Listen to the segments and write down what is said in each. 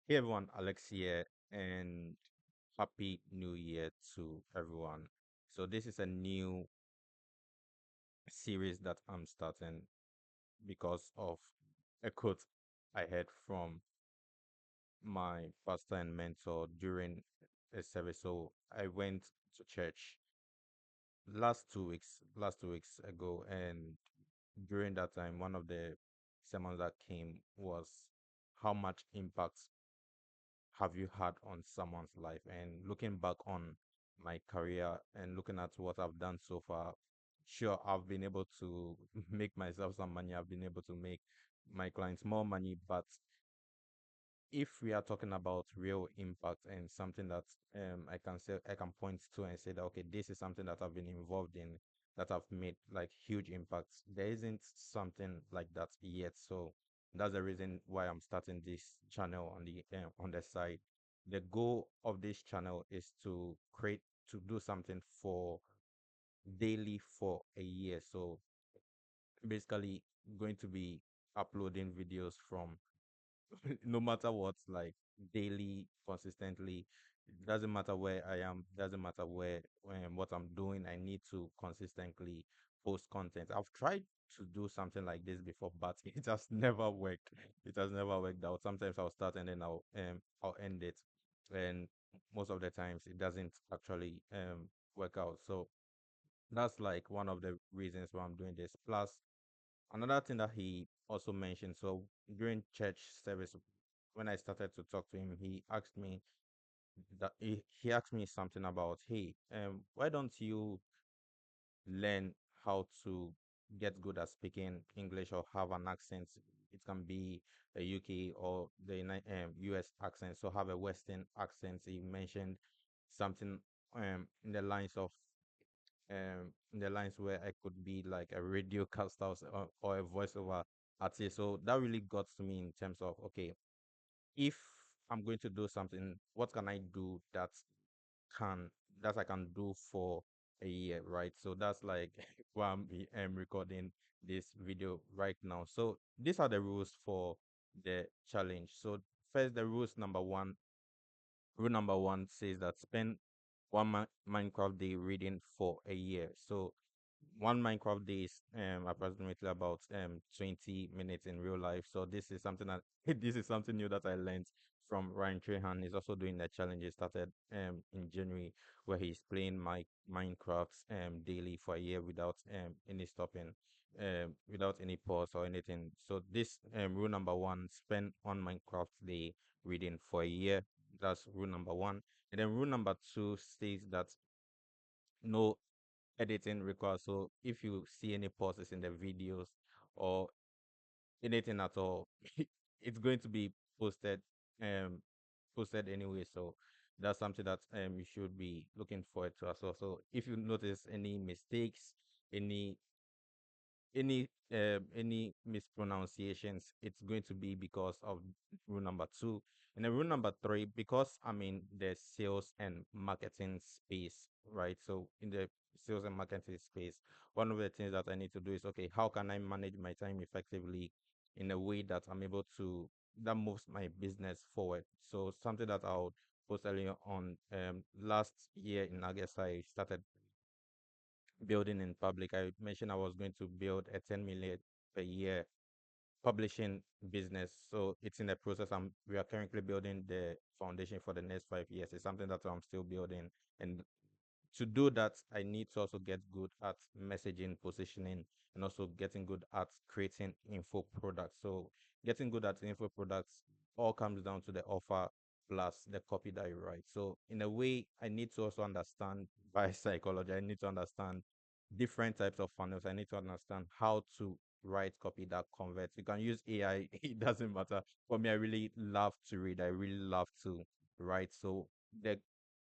Hey everyone, Alex here, and happy new year to everyone. So, this is a new series that I'm starting because of a quote I heard from my pastor and mentor during a service. So, I went to church last 2 weeks ago, and during that time, one of the sermons that came was how much impact have you had on someone's life? And looking back on my career and looking at what I've done so far, sure, I've been able to make myself some money. I've been able to make my clients more money. But if we are talking about real impact and something that I can say, I can point to and say that, okay, this is something that I've been involved in, that I've made like huge impacts. There isn't something like that yet. So that's the reason why I'm starting this channel on the side. The goal of this channel is to do something for daily for a year. So basically going to be uploading videos from no matter what, like daily, consistently. It doesn't matter where I am, doesn't matter where what I'm doing. I need to consistently post content. I've tried to do something like this before, but it has never worked. It has never worked out. Sometimes I'll start and then I'll end it, and most of the times it doesn't actually work out. So that's like one of the reasons why I'm doing this. Plus, another thing that he also mentioned, so during church service, when I started to talk to him, he asked me something about, hey, why don't you learn how to get good at speaking English or have an accent? It can be a UK or the US accent, so have a Western accent. He mentioned something in the lines of in the lines where I could be like a radio caster or a voiceover artist. So that really got to me in terms of, okay, if I'm going to do something, what can I do can that I can do for a year, right? So that's like why I'm recording this video right now. So these are the rules for the challenge. So first, the rule number one says that spend one Minecraft day reading for a year. So one Minecraft day is approximately about 20 minutes in real life. So this is something that this is something new that I learned from Ryan Trahan. He's also doing the challenge. He started in January, where he's playing Minecraft daily for a year without any stopping, without any pause or anything. So this rule number one, spend one Minecraft day reading for a year. That's rule number one. And then rule number two states that no editing required. So if you see any pauses in the videos or anything at all, it's going to be posted um posted anyway. So that's something that you should be looking forward to as well. So if you notice any mistakes, any any mispronunciations, it's going to be because of rule number two. And then rule number three, because I'm in the sales and marketing space, right? So in the sales and marketing space, one of the things that I need to do is, okay, how can I manage my time effectively in a way that I'm able to that moves my business forward? So something that I'll post earlier on, last year in August, I started building in public. I mentioned I was going to build a 10 million per year publishing business. So it's in the process. We are currently building the foundation for the next 5 years. It's something that I'm still building. And to do that, I need to also get good at messaging, positioning, and also getting good at creating info products. So getting good at info products all comes down to the offer plus the copy that you write. So in a way, I need to also understand by psychology. I need to understand different types of funnels. I need to understand how to write copy that converts. You can use AI. It doesn't matter. For me, I really love to read. I really love to write. So the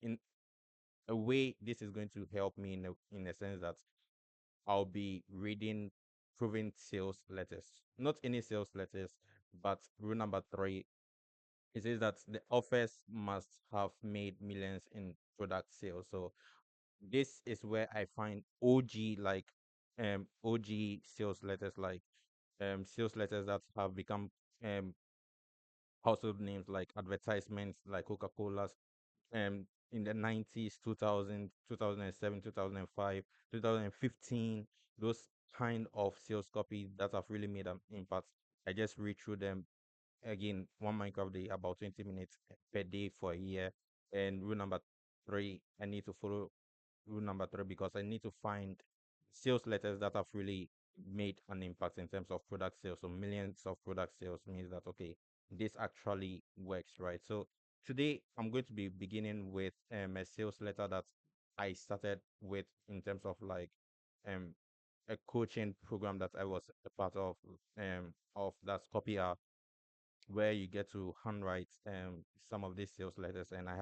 in a way this is going to help me in a sense that I'll be reading proven sales letters, not any sales letters, but rule number three, it says that the authors must have made millions in product sales. So this is where I find OG sales letters, like sales letters that have become um household names like advertisements like Coca-Cola's in the 90s, 2000, 2007, 2005, 2015, those kind of sales copy that have really made an impact. I just read through them again, one Minecraft day, about 20 minutes per day for a year. And rule number three, I need to follow rule number three because I need to find sales letters that have really made an impact in terms of product sales. So millions of product sales means that okay, this actually works, right? So today I'm going to be beginning with a sales letter that I started with in terms of like um a coaching program that I was a part of that's copy where you get to handwrite some of these sales letters, and I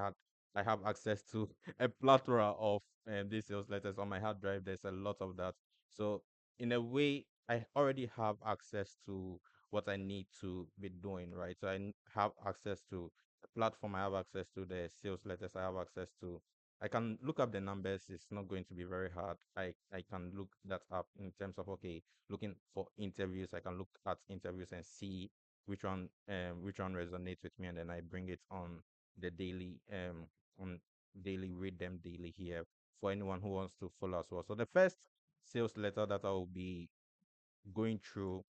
have access to a plethora of these sales letters on my hard drive. There's a lot of that, so in a way I already have access to what I need to be doing, right? So have access to the platform, I have access to the sales letters, I have access to, I can look up the numbers. It's not going to be very hard. I can look that up in terms of okay, looking for interviews. I can look at interviews and see which one resonates with me, and then I bring it on daily read them daily here for anyone who wants to follow as well. So the first sales letter that I will be going through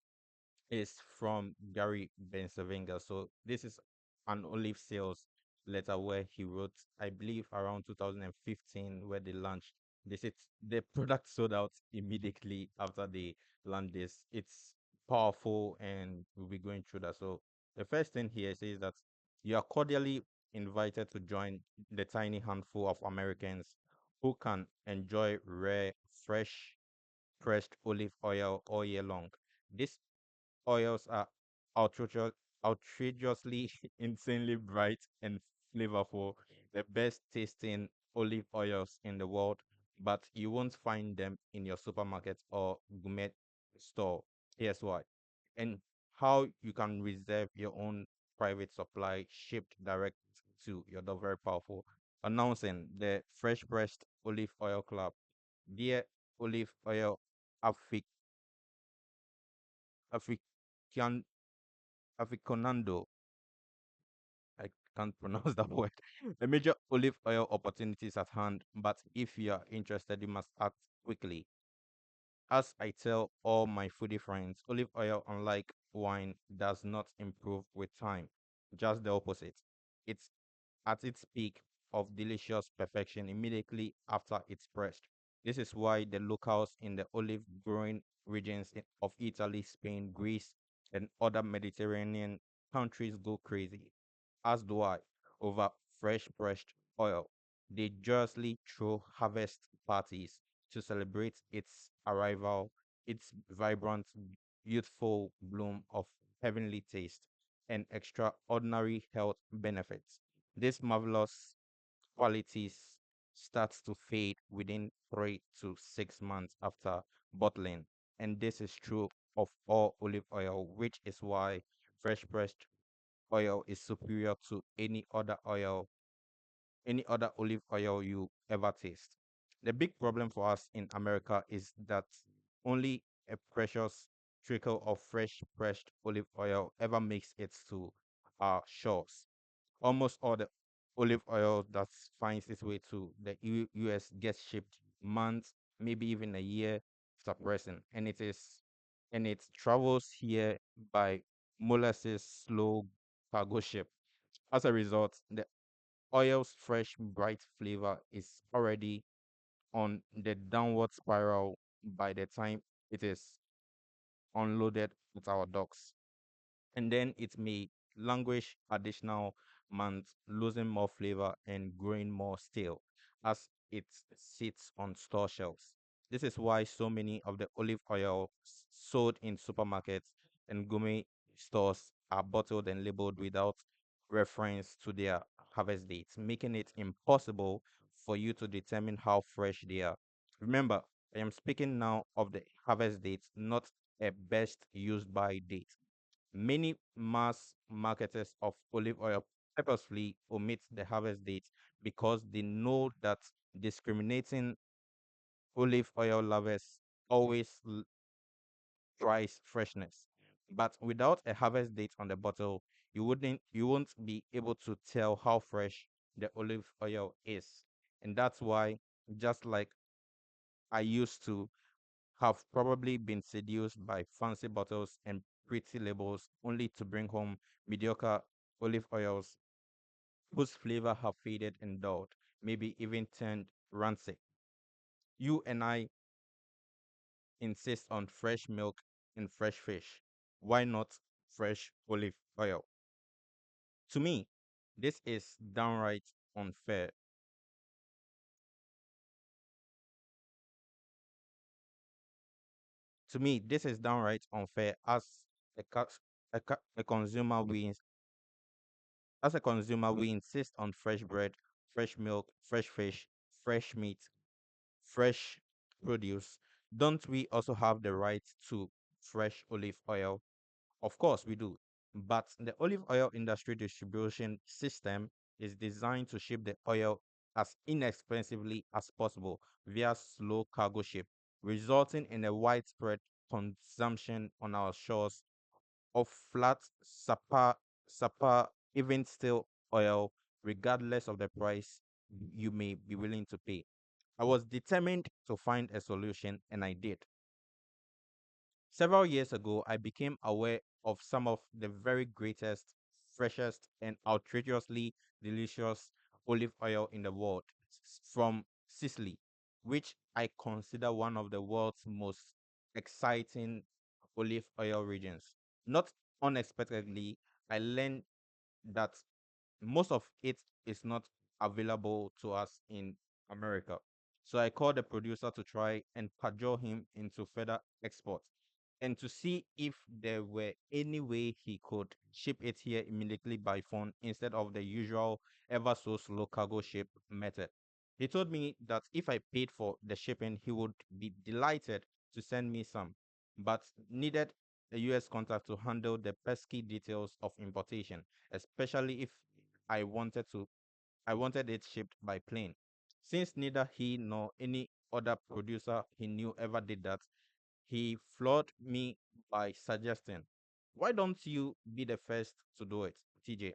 is from Gary Bensavinga. So this is an olive sales letter where he wrote, I believe, around 2015, where they launched this. It's the product sold out immediately after they launched this. It's powerful, and we'll be going through that. So the first thing here says that you are cordially invited to join the tiny handful of Americans who can enjoy rare, fresh, pressed olive oil all year long. This oils are outrageous, outrageously, insanely bright and flavorful, the best tasting olive oils in the world, but you won't find them in your supermarket or gourmet store. Here's why. And how you can reserve your own private supply shipped direct to your door. Very powerful. Announcing the Fresh Pressed Olive Oil Club. Dear olive oil affic- African aficionado, I can't pronounce that word. The major olive oil opportunities at hand, but if you are interested, you must act quickly. As I tell all my foodie friends, olive oil, unlike wine, does not improve with time. Just the opposite. It's at its peak of delicious perfection immediately after it's pressed. This is why the locals in the olive growing regions of Italy, Spain, Greece, and other Mediterranean countries go crazy, as do I, over fresh pressed oil. They joyously throw harvest parties to celebrate its arrival, its vibrant, youthful bloom of heavenly taste and extraordinary health benefits. This marvelous qualities starts to fade within 3 to 6 months after bottling. And this is true of all olive oil, which is why fresh pressed oil is superior to any other olive oil you ever taste. The big problem for us in America is that only a precious trickle of fresh pressed olive oil ever makes it to our shores. Almost all the olive oil that finds its way to the US gets shipped months, maybe even a year after pressing, and it travels here by molasses slow cargo ship. As a result, the oil's fresh, bright flavor is already on the downward spiral by the time it is unloaded at our docks, and then it may languish additional months, losing more flavor and growing more stale as it sits on store shelves. This is why so many of the olive oil sold in supermarkets and gourmet stores are bottled and labeled without reference to their harvest dates, making it impossible for you to determine how fresh they are. Remember, I am speaking now of the harvest dates, not a best used by date. Many mass marketers of olive oil purposefully omit the harvest date because they know that discriminating olive oil lovers always price freshness. But without a harvest date on the bottle, you won't be able to tell how fresh the olive oil is. And that's why, just like I used to have probably been seduced by fancy bottles and pretty labels only to bring home mediocre olive oils whose flavor have faded and dulled, maybe even turned rancid. You and I insist on fresh milk and fresh fish. Why not fresh olive oil? To me, this is downright unfair. To me, this is downright unfair a, cu- a consumer. As a consumer, we insist on fresh bread, fresh milk, fresh fish, fresh meat, fresh produce. Don't we also have the right to fresh olive oil? Of course, we do. But the olive oil industry distribution system is designed to ship the oil as inexpensively as possible via slow cargo ship, resulting in a widespread consumption on our shores of flat, sapa, even still oil, regardless of the price you may be willing to pay. I was determined to find a solution, and I did. Several years ago, I became aware of some of the very greatest, freshest, and outrageously delicious olive oil in the world from Sicily, which I consider one of the world's most exciting olive oil regions. Not unexpectedly, I learned that most of it is not available to us in America. So I called the producer to try and cajole him into further export and to see if there were any way he could ship it here immediately by phone instead of the usual ever so slow cargo ship method. He told me that if I paid for the shipping, he would be delighted to send me some, but needed a US contact to handle the pesky details of importation, especially if I wanted to I wanted it shipped by plane. Since neither he nor any other producer he knew ever did that, he floored me by suggesting, why don't you be the first to do it, TJ?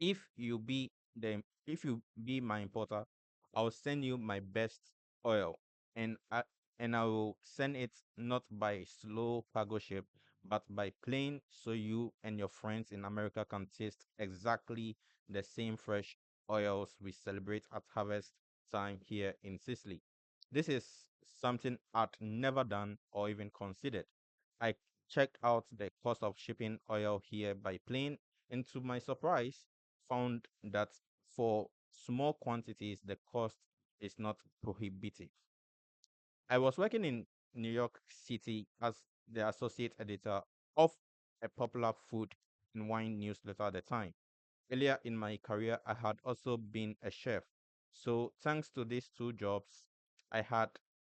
If you be my importer, I'll send you my best oil, and I will send it not by slow cargo ship but by plane, so you and your friends in America can taste exactly the same fresh oils we celebrate at harvest time here in Sicily. This is something I'd never done or even considered. I checked out the cost of shipping oil here by plane, and to my surprise found that for small quantities, the cost is not prohibitive. I was working in New York City as the associate editor of a popular food and wine newsletter at the time. Earlier in my career, I had also been a chef. So, thanks to these two jobs, I had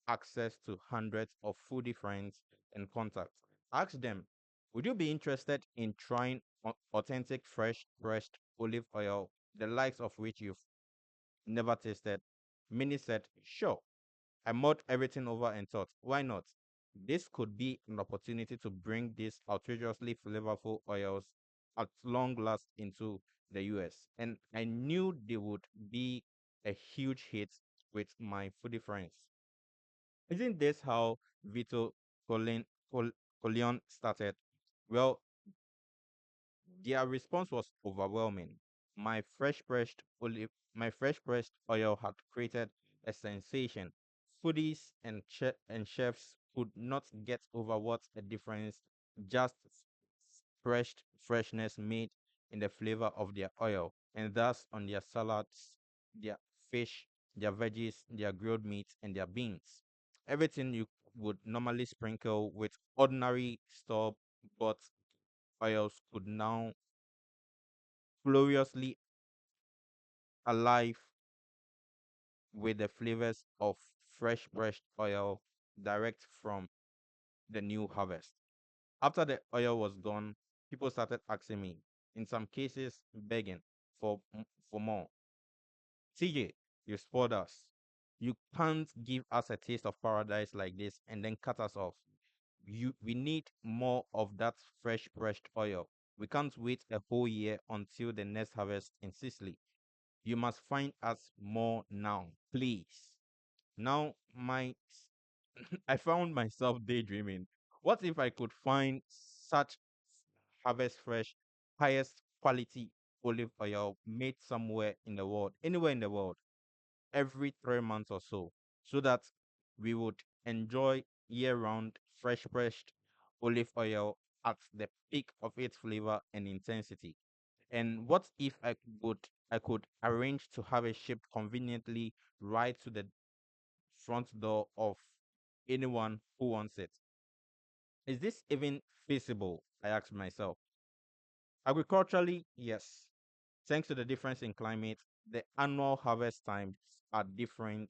access to hundreds of foodie friends and contacts. Ask them, would you be interested in trying authentic, fresh, pressed olive oil, the likes of which you've never tasted? Many said, sure. I mulled everything over and thought, why not? This could be an opportunity to bring these outrageously flavorful oils at long last into the US. And I knew they would be a huge hit with my foodie friends. Isn't this how Vito Corleone started? Well, their response was overwhelming. My fresh pressed oil had created a sensation. Foodies and chefs could not get over what a difference just pressed freshness made in the flavor of their oil, and thus on their salads, their fish, their veggies, their grilled meat, and their beans. Everything you would normally sprinkle with ordinary store bought oils could now gloriously alive with the flavors of fresh pressed oil direct from the new harvest. After the oil was gone, people started asking me, in some cases begging for more. TJ, you spoiled us. You can't give us a taste of paradise like this and then cut us off. We need more of that fresh pressed oil. We can't wait a whole year until the next harvest in Sicily. You must find us more now, please. Now, I found myself daydreaming. What if I could find such harvest fresh, highest quality olive oil made somewhere in the world, anywhere in the world, every 3 months or so that we would enjoy year round fresh pressed olive oil at the peak of its flavor and intensity. And what if I could arrange to have it shipped conveniently right to the front door of anyone who wants it? Is this even feasible? I asked myself. Agriculturally, yes. Thanks to the difference in climate, the annual harvest times are different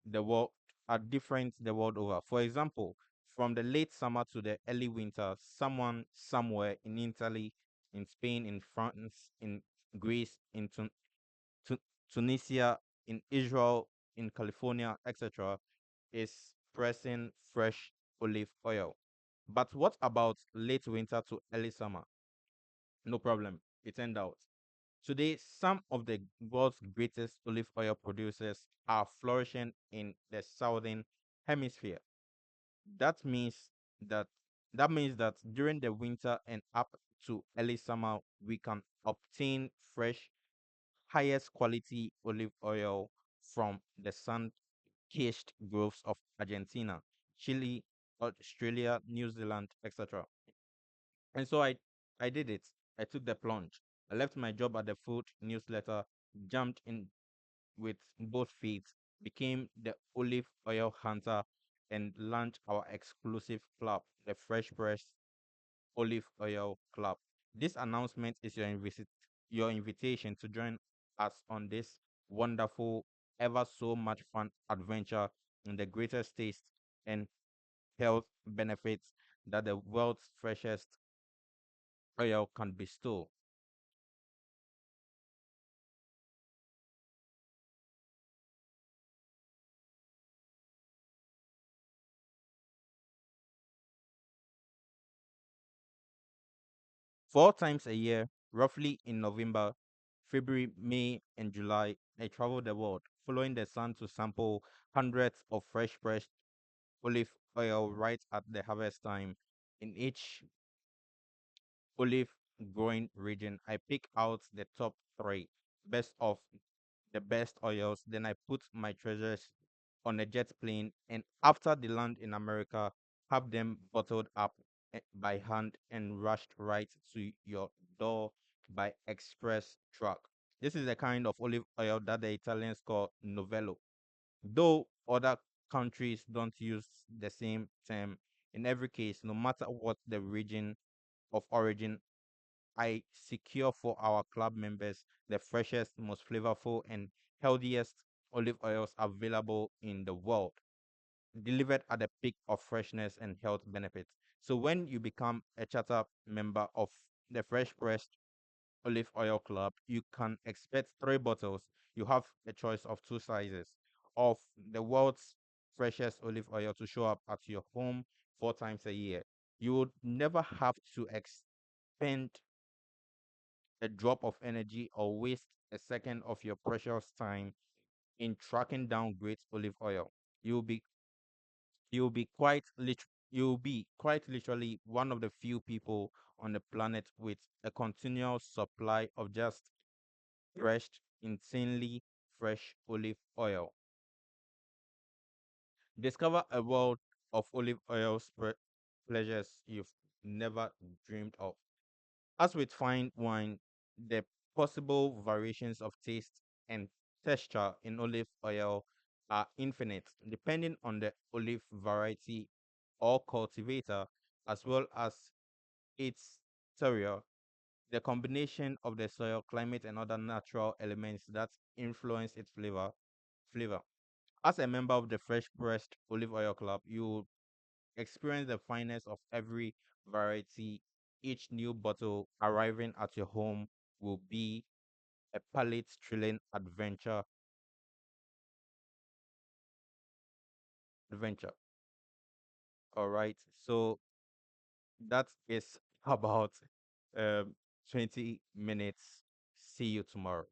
the world the world over. For example, from the late summer to the early winter, someone somewhere in Italy, in Spain, in France, in Greece, in Tu- Tunisia, in Israel, in California, etc., is pressing fresh olive oil. But what about late winter to early summer? No problem. It turned out. Today, some of the world's greatest olive oil producers are flourishing in the southern hemisphere. That means that that during the winter and up to early summer, we can obtain fresh, highest quality olive oil from the sun-kissed groves of Argentina, Chile, Australia, New Zealand, etc. And so I did it. I took the plunge. I left my job at the food newsletter, jumped in with both feet, became the olive oil hunter, and launched our exclusive club, the Fresh Press Olive Oil Club. This announcement is your invitation to join us on this wonderful, ever so much fun adventure in the greatest taste and health benefits that the world's freshest oil can bestow. 4 times a year, roughly in November, February, May, and July, I travel the world, following the sun to sample hundreds of fresh pressed olive oil right at the harvest time. In each olive growing region, I pick out the top three best of the best oils. Then I put my treasures on a jet plane, and after they land in America, have them bottled up by hand and rushed right to your door by express truck. This is the kind of olive oil that the Italians call novello. Though other countries don't use the same term, in every case, no matter what the region of origin, I secure for our club members the freshest, most flavorful, and healthiest olive oils available in the world, delivered at the peak of freshness and health benefits. So when you become a charter member of the Fresh Pressed Olive Oil Club, you can expect 3 bottles. You have a choice of 2 sizes of the world's freshest olive oil to show up at your home 4 times a year. You would never have to expend a drop of energy or waste a second of your precious time in tracking down great olive oil. You'll be you'll be quite literally one of the few people on the planet with a continual supply of just fresh, insanely fresh olive oil. Discover a world of olive oil pleasures you've never dreamed of. As with fine wine, the possible variations of taste and texture in olive oil are infinite, depending on the olive variety or cultivator, as well as its terroir, the combination of the soil, climate, and other natural elements that influence its flavor. As a member of the Fresh Pressed Olive Oil Club, you experience the finest of every variety. Each new bottle arriving at your home will be a palate thrilling adventure. All right. So that is about um, 20 minutes. See you tomorrow.